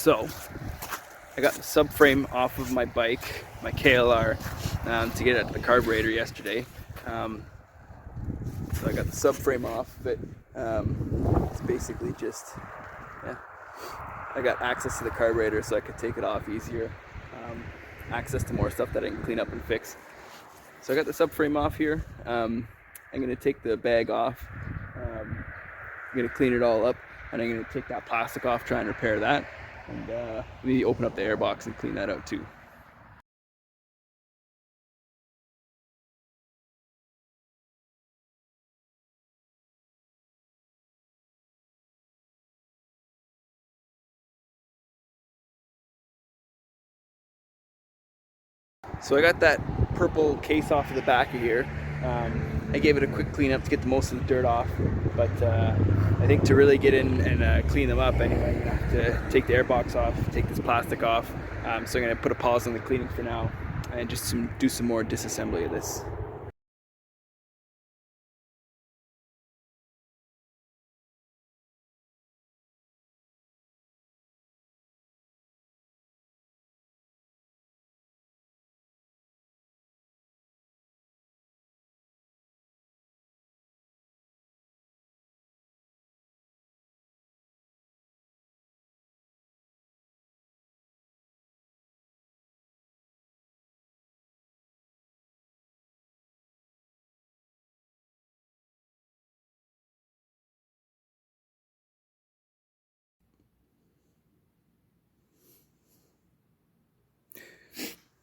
So I got the subframe off of my bike, my KLR, to get it to the carburetor yesterday. So I got the subframe off of it. It's basically just, yeah, I got access to the carburetor so I could take it off easier. Access to more stuff that I can clean up and fix. So I got the subframe off here. I'm gonna take the bag off. I'm gonna clean it all up, and I'm gonna take that plastic off, try and repair that, and maybe open up the airbox and clean that out too. So I got that purple case off of the back of here. I gave it a quick clean up to get the most of the dirt off, but I think to really get in and clean them up anyway, I'm gonna have to take the airbox off, take this plastic off. So I'm gonna put a pause on the cleaning for now and just do some more disassembly of this.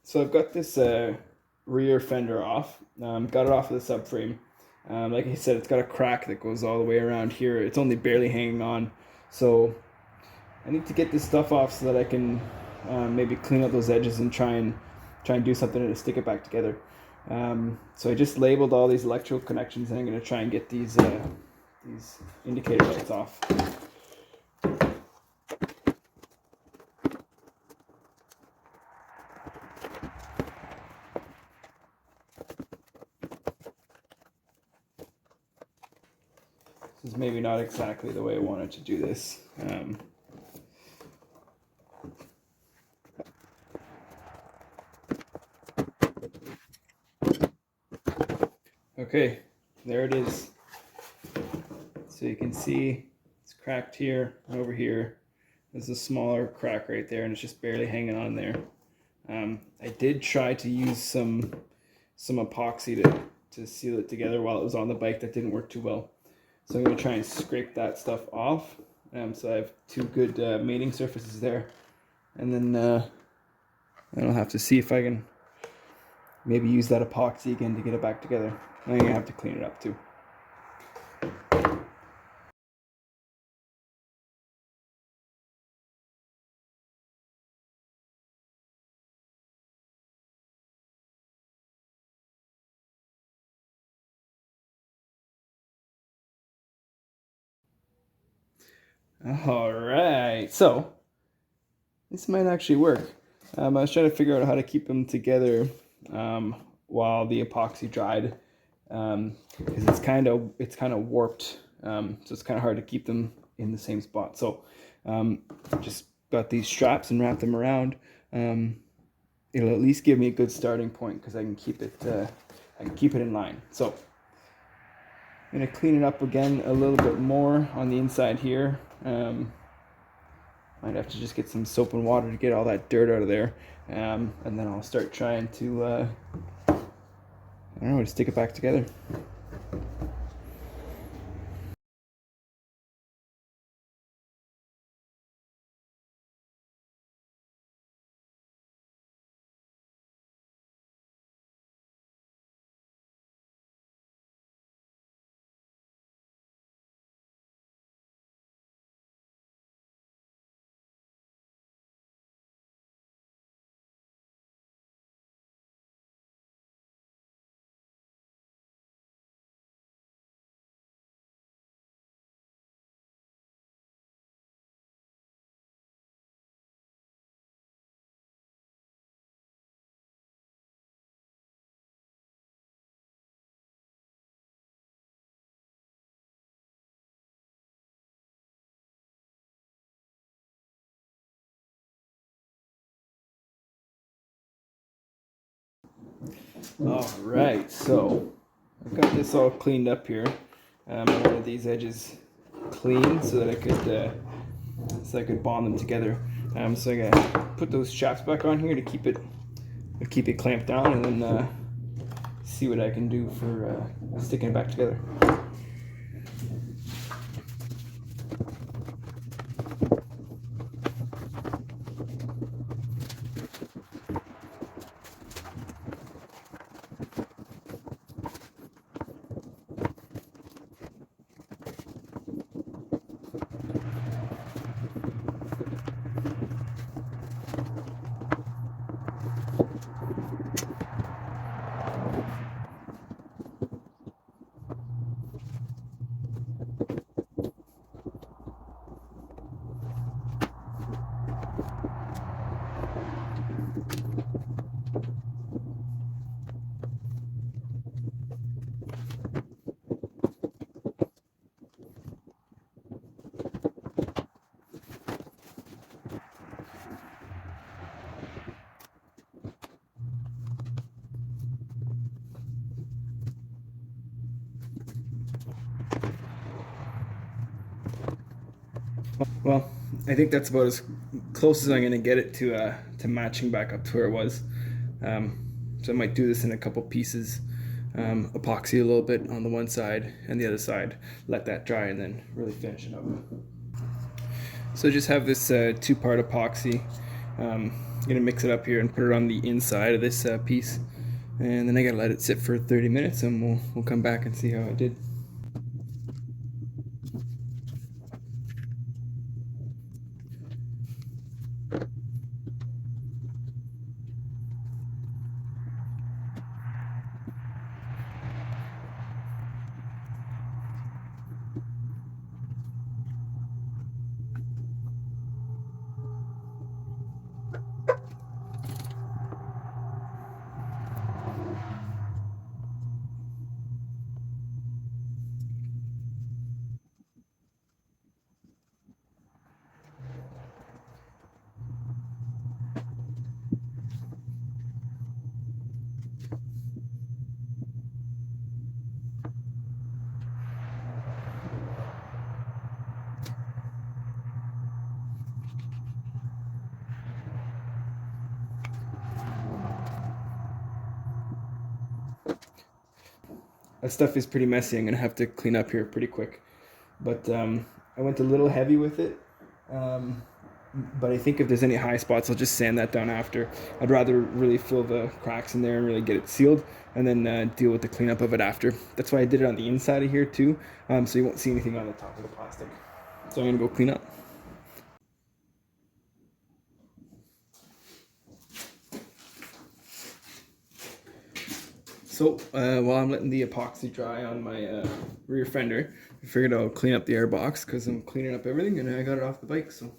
So I've got this rear fender off. Got it off of the subframe. Like I said, it's got a crack that goes all the way around here. It's only barely hanging on. So I need to get this stuff off so that I can maybe clean up those edges and try and do something to stick it back together. So I just labeled all these electrical connections, and I'm going to try and get these indicator lights off. This is maybe not exactly the way I wanted to do this. Okay, there it is. So you can see it's cracked here and over here. There's a smaller crack right there, and it's just barely hanging on there. I did try to use some epoxy to seal it together while it was on the bike. That didn't work too well. So I'm going to try and scrape that stuff off. So I have two good mating surfaces there. And then I'll have to see if I can maybe use that epoxy again to get it back together. I'm going to have to clean it up too. All right, so this might actually work. I was trying to figure out how to keep them together while the epoxy dried, because it's kind of warped, so it's kind of hard to keep them in the same spot. So just got these straps and wrapped them around. It'll at least give me a good starting point because I can keep it in line. So I'm gonna clean it up again a little bit more on the inside here. Might have to just get some soap and water to get all that dirt out of there, and then I'll start trying to I don't know, to stick it back together. All right, so I've got this all cleaned up here. I wanted these edges clean so that I could bond them together. So I gotta put those straps back on here to keep it clamped down, and then see what I can do for sticking it back together. Well, I think that's about as close as I'm gonna get it to matching back up to where it was. So I might do this in a couple pieces, epoxy a little bit on the one side and the other side, let that dry, and then really finish it up. So just have this two-part epoxy. I'm gonna mix it up here and put it on the inside of this piece, and then I gotta let it sit for 30 minutes, and we'll come back and see how it did. That stuff is pretty messy. I'm gonna have to clean up here pretty quick. But I went a little heavy with it. Um, but I think if there's any high spots, I'll just sand that down after. I'd rather really fill the cracks in there and really get it sealed, and then deal with the cleanup of it after. That's why I did it on the inside of here too, so you won't see anything on the top of the plastic. So I'm gonna go clean up. So while I'm letting the epoxy dry on my rear fender, I figured I'll clean up the air box because I'm cleaning up everything and I got it off the bike. So.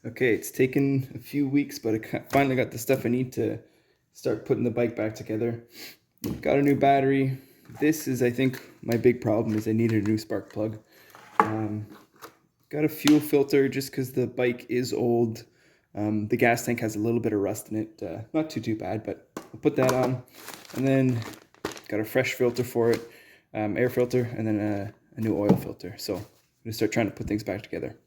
Okay, it's taken a few weeks, but I finally got the stuff I need to start putting the bike back together. Got a new battery. This is, I think, my big problem is I needed a new spark plug. Got a fuel filter just because the bike is old. The gas tank has a little bit of rust in it. Not too bad, but I'll put that on. And then got a fresh filter for it, air filter, and then a new oil filter. So I'm gonna start trying to put things back together.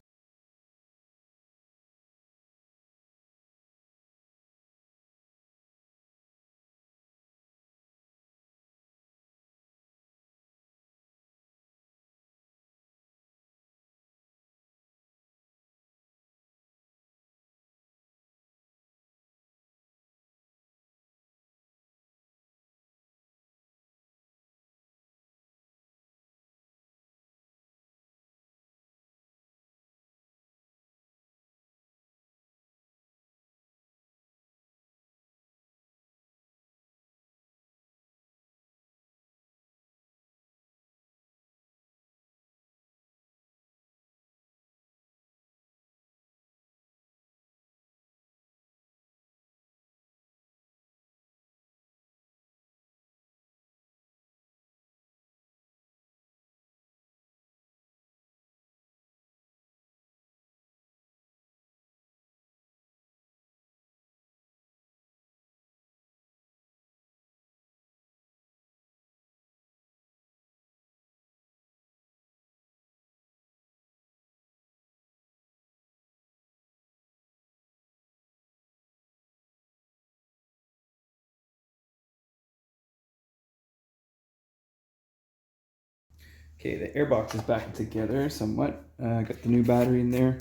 Okay, the airbox is back together somewhat. Got the new battery in there.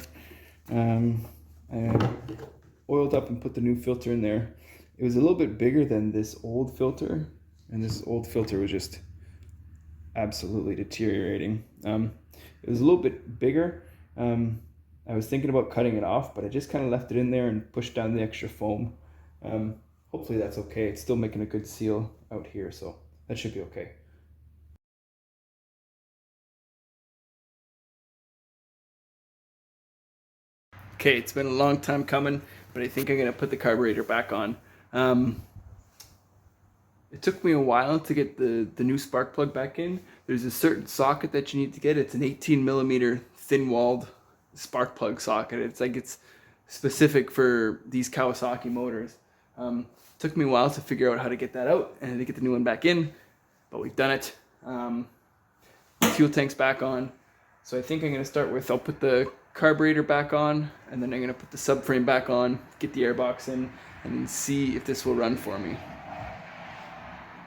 I oiled up and put the new filter in there. It was a little bit bigger than this old filter, and this old filter was just absolutely deteriorating. It was a little bit bigger. I was thinking about cutting it off, but I just kind of left it in there and pushed down the extra foam. Hopefully that's okay. It's still making a good seal out here, so that should be okay. Okay, it's been a long time coming, but I think I'm gonna put the carburetor back on. Um, it took me a while to get the new spark plug back in. There's a certain socket that you need to get. It's an 18 millimeter thin walled spark plug socket. It's specific for these Kawasaki motors. Took me a while to figure out how to get that out and to get the new one back in, but we've done it. Fuel tank's back on. So I think I'm gonna start with, I'll put the carburetor back on, and then I'm gonna put the subframe back on, get the airbox in, and then see if this will run for me.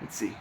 Let's see.